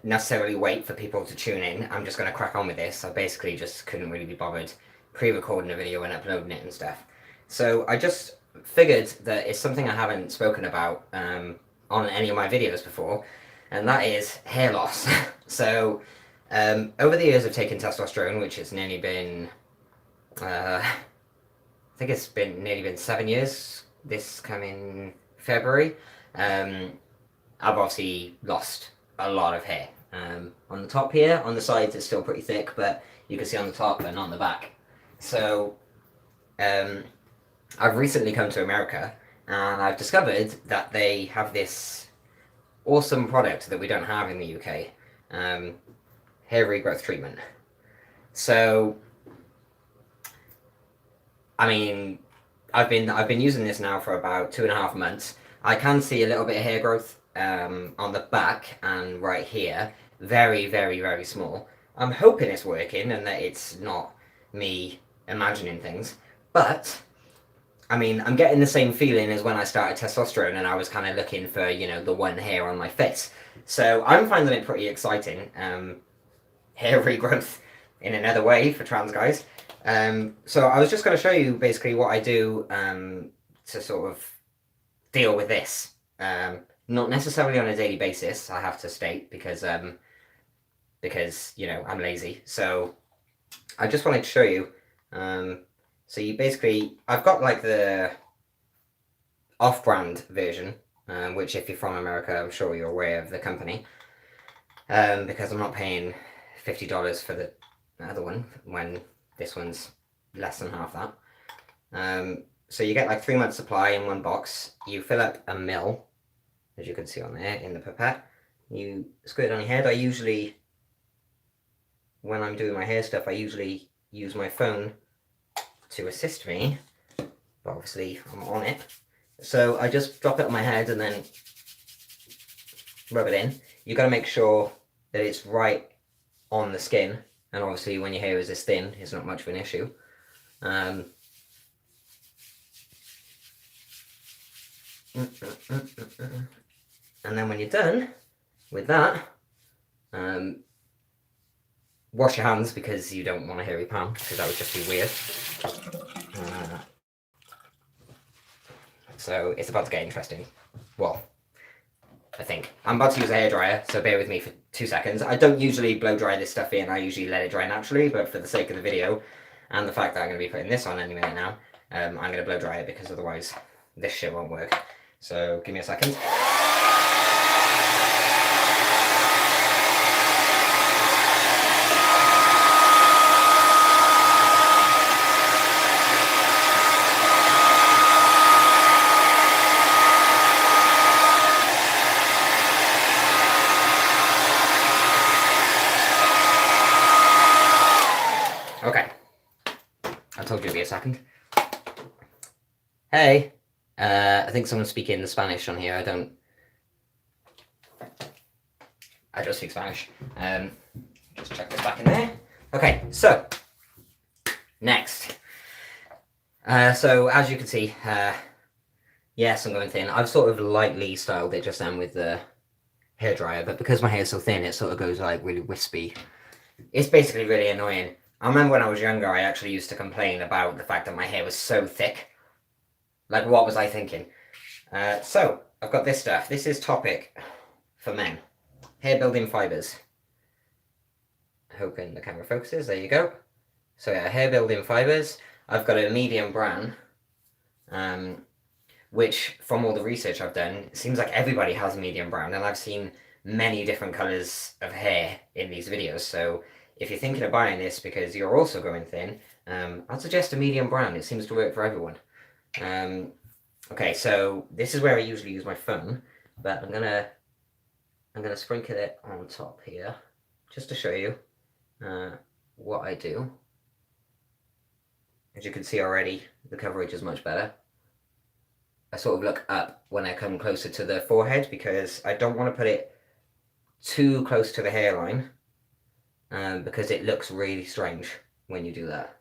necessarily wait for people to tune in. I'm just going to crack on with this. I basically just couldn't really be bothered pre-recording a video and uploading it and stuff. So I just figured that it's something I haven't spoken about on any of my videos before, and that is hair loss. So over the years of taking testosterone, which has nearly been, I think it's been nearly been 7 years this coming February, I've obviously lost a lot of hair. On the top here, on the sides it's still pretty thick, but you can see on the top and on the back. So I've recently come to America and I've discovered that they have this awesome product that we don't have in the UK, hair regrowth treatment. So, I mean, I've been using this now for about 2.5 months. I can see a little bit of hair growth on the back and right here, very, very, very small. I'm hoping it's working and that it's not me imagining things, but I mean, I'm getting the same feeling as when I started testosterone and I was kind of looking for, you know, the one hair on my face. So I'm finding it pretty exciting. Hair regrowth in another way for trans guys. So I was just going to show you basically what I do to sort of deal with this. Not necessarily on a daily basis, I have to state, because you know, I'm lazy. So I just wanted to show you. So you basically, I've got like the off-brand version, which if you're from America, I'm sure you're aware of the company, because I'm not paying $50 for the other one when this one's less than half that. So you get like 3 months supply in one box. You fill up a mil, as you can see on there in the pipette. You squirt it on your head. I usually, when I'm doing my hair stuff, I usually use my phone to assist me, but obviously I'm on it. So I just drop it on my head and then rub it in. You got to make sure that it's right on the skin, and obviously when your hair is this thin, it's not much of an issue. And then when you're done with that, wash your hands, because you don't want a hairy palm, because that would just be weird. So it's about to get interesting. Well, I think. I'm about to use a hairdryer, so bear with me for 2 seconds. I don't usually blow dry this stuff in, I usually let it dry naturally, but for the sake of the video, and the fact that I'm going to be putting this on any minute now, I'm going to blow dry it, because otherwise this shit won't work. So give me a second. Okay, I told you it'd be a second. Hey, I think someone's speaking Spanish on here. I don't speak Spanish. Just check this back in there. Okay, so next. So as you can see, yes, I'm going thin. I've sort of lightly styled it just then with the hairdryer, but because my hair is so thin, it sort of goes like really wispy. It's basically really annoying. I remember when I was younger, I actually used to complain about the fact that my hair was so thick. Like, what was I thinking? So, I've got this stuff. This is Topic for men. Hair building fibers. Hoping the camera focuses. There you go. So yeah, hair building fibers. I've got a medium brown, which from all the research I've done, it seems like everybody has medium brown, and I've seen many different colours of hair in these videos. So if you're thinking of buying this because you're also going thin, I'd suggest a medium brown. It seems to work for everyone. Okay, so this is where I usually use my phone, but I'm gonna sprinkle it on top here, just to show you what I do. As you can see already, the coverage is much better. I sort of look up when I come closer to the forehead, because I don't want to put it too close to the hairline, because it looks really strange when you do that.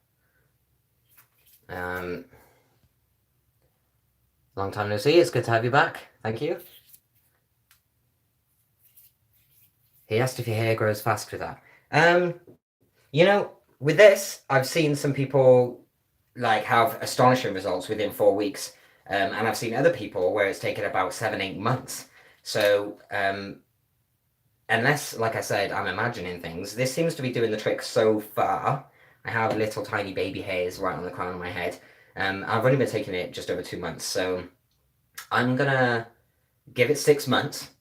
Long time no see, it's good to have you back. Thank you. He asked if your hair grows fast with that. You know, with this, I've seen some people like have astonishing results within 4 weeks, and I've seen other people where it's taken about 7, 8 months. So unless, like I said, I'm imagining things, this seems to be doing the trick so far. I have little tiny baby hairs right on the crown of my head. I've only been taking it just over 2 months, so I'm gonna give it 6 months.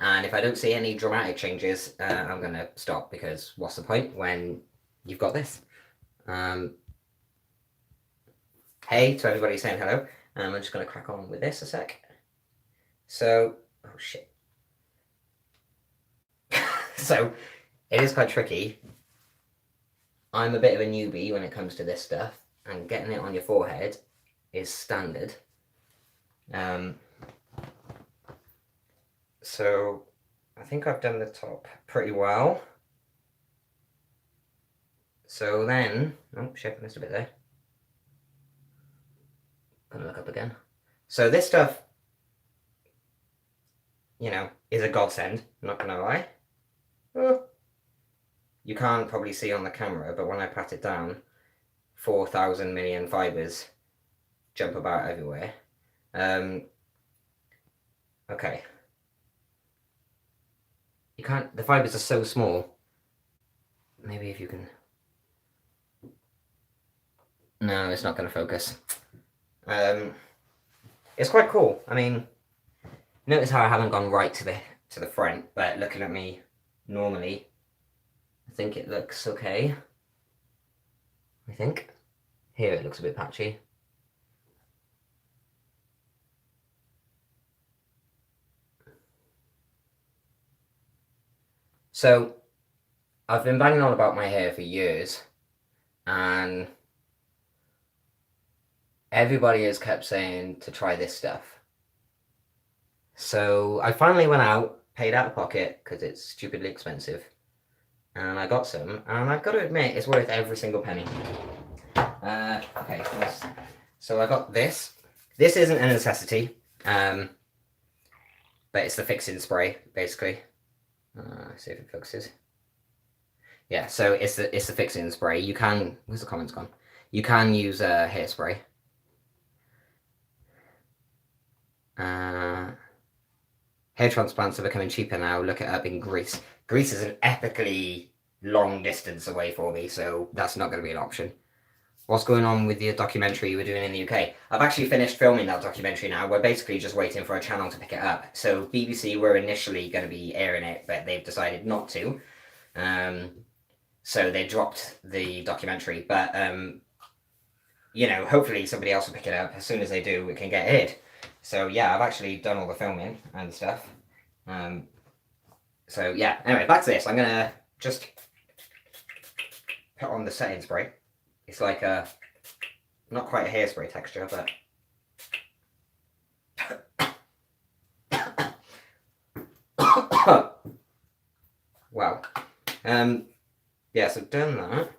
And if I don't see any dramatic changes, I'm gonna stop because what's the point when you've got this? Hey to everybody saying hello. I'm just gonna crack on with this a sec. So, oh shit. So, it is quite tricky. I'm a bit of a newbie when it comes to this stuff, and getting it on your forehead is standard. So, I think I've done the top pretty well. So then, oh shit, I missed a bit there. Gonna look up again. So this stuff, you know, is a godsend, I'm not gonna lie. Oh. You can't probably see on the camera, but when I pat it down, 4,000 million fibers jump about everywhere. Okay. You can't, the fibers are so small. Maybe if you can. No, it's not going to focus. It's quite cool. I mean, notice how I haven't gone right to the front, but looking at me normally, I think it looks okay. I think. Here it looks a bit patchy. So, I've been banging on about my hair for years, and everybody has kept saying to try this stuff. So I finally went out, paid out of pocket, because it's stupidly expensive, and I got some, and I've got to admit, it's worth every single penny. Okay, so I got this. This isn't a necessity, but it's the fixing spray, basically. See if it focuses. Yeah, so it's the fixing spray. You can, where's the comments gone? You can use hairspray. Hair transplants are becoming cheaper now. Look it up in Greece. Greece is an epically long distance away for me, so that's not going to be an option. What's going on with the documentary you were doing in the UK? I've actually finished filming that documentary now. We're basically just waiting for a channel to pick it up. So BBC were initially going to be airing it, but they've decided not to. So they dropped the documentary. But, you know, hopefully somebody else will pick it up. As soon as they do, it can get aired. So yeah, I've actually done all the filming and stuff. So yeah, anyway, back to this. I'm gonna just put on the setting spray. It's like a, not quite a hairspray texture, but wow. Yeah, so done that.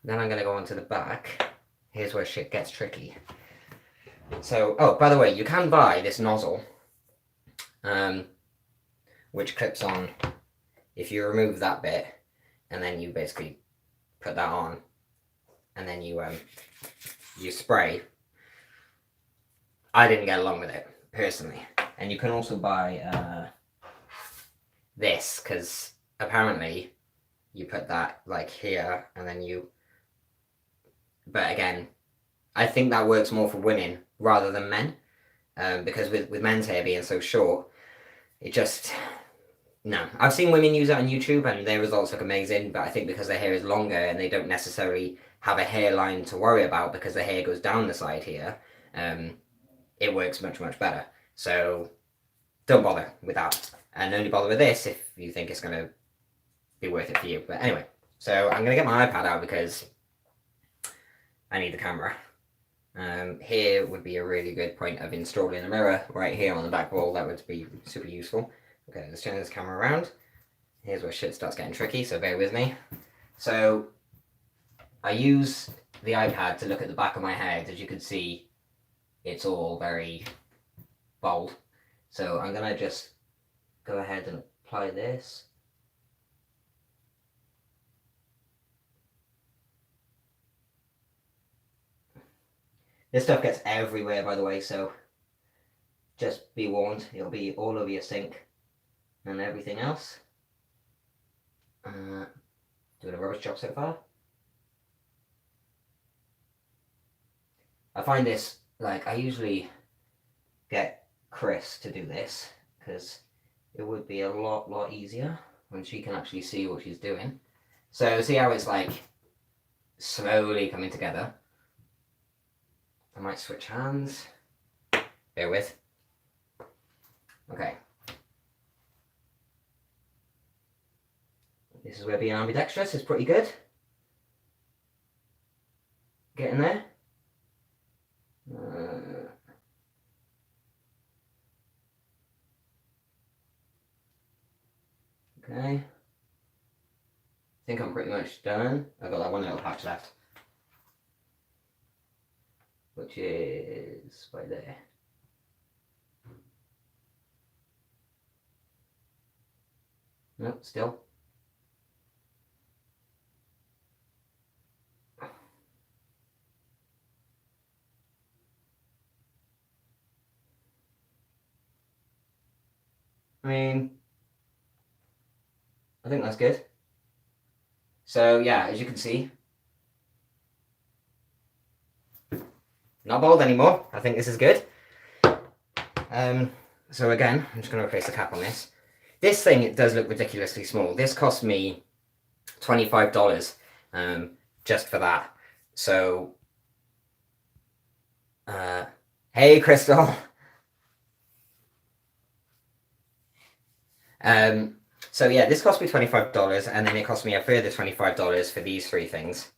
Then I'm gonna go on to the back. Here's where shit gets tricky. So, oh, by the way, you can buy this nozzle, which clips on if you remove that bit, and then you basically put that on, and then you spray. I didn't get along with it, personally. And you can also buy this, because apparently you put that, like, here, and then you... But again, I think that works more for women rather than men, because with men's hair being so short, it just... No. I've seen women use it on YouTube and their results look amazing, but I think because their hair is longer and they don't necessarily have a hairline to worry about because the hair goes down the side here, it works much, much better. So don't bother with that. And only bother with this if you think it's going to be worth it for you. But anyway, so I'm going to get my iPad out because I need the camera. Here would be a really good point of installing a mirror right here on the back wall. That would be super useful. Okay, let's turn this camera around. Here's where shit starts getting tricky, so bear with me. So I use the iPad to look at the back of my head. As you can see, it's all very bold. So I'm gonna just go ahead and apply this This stuff gets everywhere, by the way, so just be warned, it'll be all over your sink and everything else. Doing a rubbish job so far. I find this, like, I usually get Chris to do this because it would be a lot easier when she can actually see what she's doing. So see how it's like slowly coming together. I might switch hands. Bear with. Okay. This is where being ambidextrous is pretty good. Getting there. Okay. I think I'm pretty much done. I've got that one little patch left, which is right there. Nope, still. I mean, I think that's good. So yeah, as you can see, not bald anymore. I think this is good. So again, I'm just going to replace the cap on this. This thing, it does look ridiculously small. This cost me $25 just for that. So, hey Crystal. So yeah, this cost me $25, and then it cost me a further $25 for these three things.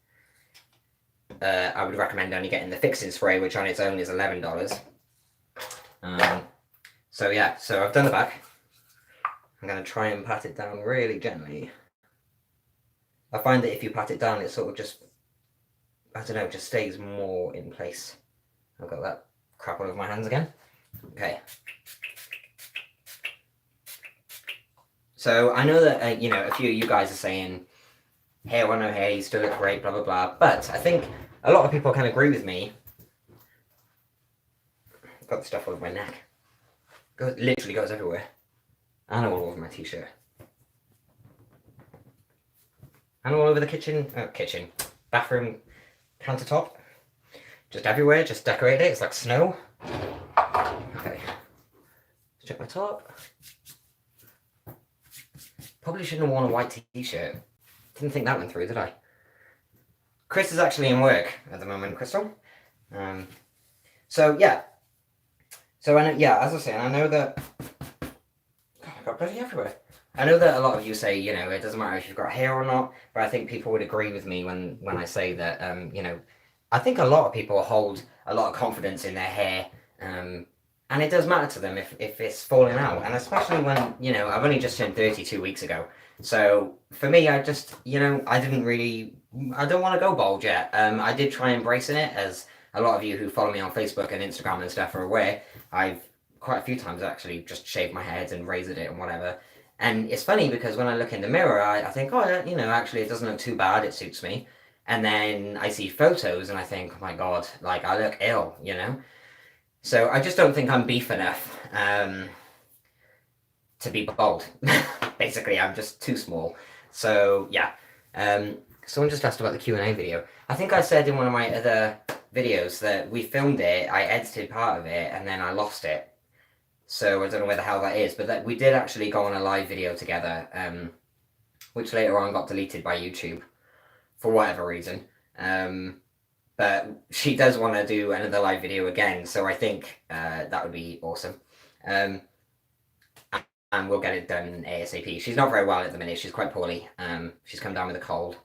I would recommend only getting the fixing spray, which on its own is $11. So yeah, so I've done the back. I'm going to try and pat it down really gently. I find that if you pat it down, it sort of just, I don't know, just stays more in place. I've got that crap all over my hands again. Okay. So I know that, you know, a few of you guys are saying, hair or no hair, you still look great, blah, blah, blah. But I think a lot of people can agree with me. I've got the stuff all over my neck. Literally goes everywhere. And all over my t-shirt. And all over the bathroom countertop. Just everywhere, just decorate it. It's like snow. Okay. Let's check my top. Probably shouldn't have worn a white t-shirt. Didn't think that went through, did I? Chris is actually in work at the moment, Crystal. So yeah. So I know, yeah, as I was saying, I know that I've got bloody everywhere. I know that a lot of you say, you know, it doesn't matter if you've got hair or not, but I think people would agree with me when I say that, you know, I think a lot of people hold a lot of confidence in their hair, and it does matter to them if it's falling out, and especially when, you know, I've only just turned 32 weeks ago. So for me, I just, you know, I don't want to go bald yet. I did try embracing it, as a lot of you who follow me on Facebook and Instagram and stuff are aware. I've quite a few times actually just shaved my head and razored it and whatever. And it's funny because when I look in the mirror, I think, oh, you know, actually it doesn't look too bad, it suits me. And then I see photos and I think, oh my God, like I look ill, you know? So I just don't think I'm beef enough to be bald. Basically, I'm just too small. So yeah, someone just asked about the Q&A video. I think I said in one of my other videos that we filmed it, I edited part of it, and then I lost it. So I don't know where the hell that is, but that we did actually go on a live video together, which later on got deleted by YouTube for whatever reason. But she does want to do another live video again, so I think that would be awesome. And we'll get it done ASAP. She's not very well at the minute. She's quite poorly. She's come down with a cold.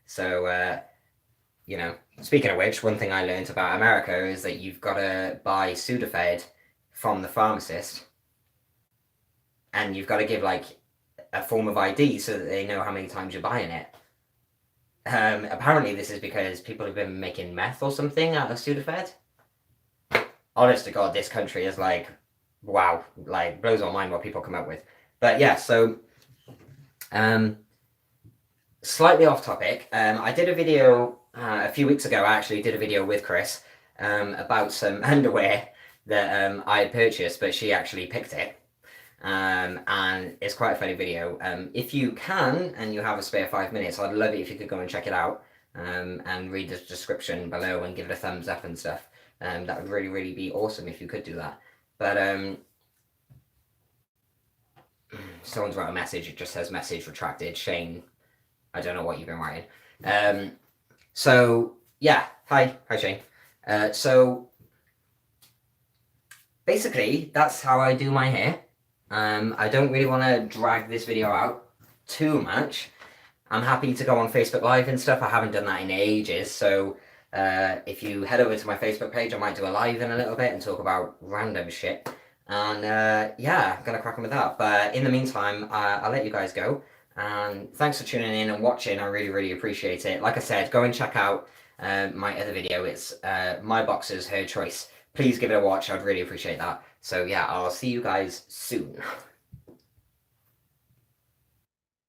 So, you know, speaking of which, one thing I learned about America is that you've got to buy Sudafed from the pharmacist, and you've got to give like a form of ID so that they know how many times you're buying it. Apparently this is because people have been making meth or something out of Sudafed. Honest to God, this country is like, wow, like blows my mind what people come up with. But yeah, so slightly off topic. I did a video a few weeks ago. I actually did a video with Chris about some underwear that I purchased, but she actually picked it. And it's quite a funny video. If you can and you have a spare 5 minutes, I'd love it if you could go and check it out, and read the description below and give it a thumbs up and stuff. That would really, really be awesome if you could do that. But someone's wrote a message. It just says message retracted. Shane, I don't know what you've been writing. So yeah, hi Shane. So basically, that's how I do my hair. I don't really want to drag this video out too much. I'm happy to go on Facebook Live and stuff. I haven't done that in ages, so if you head over to my Facebook page, I might do a live in a little bit and talk about random shit. And yeah, I'm gonna crack on with that. But in the meantime, I'll let you guys go. And thanks for tuning in and watching. I really, really appreciate it. Like I said, go and check out my other video. It's My Boxers, Her Choice. Please give it a watch. I'd really appreciate that. So yeah, I'll see you guys soon.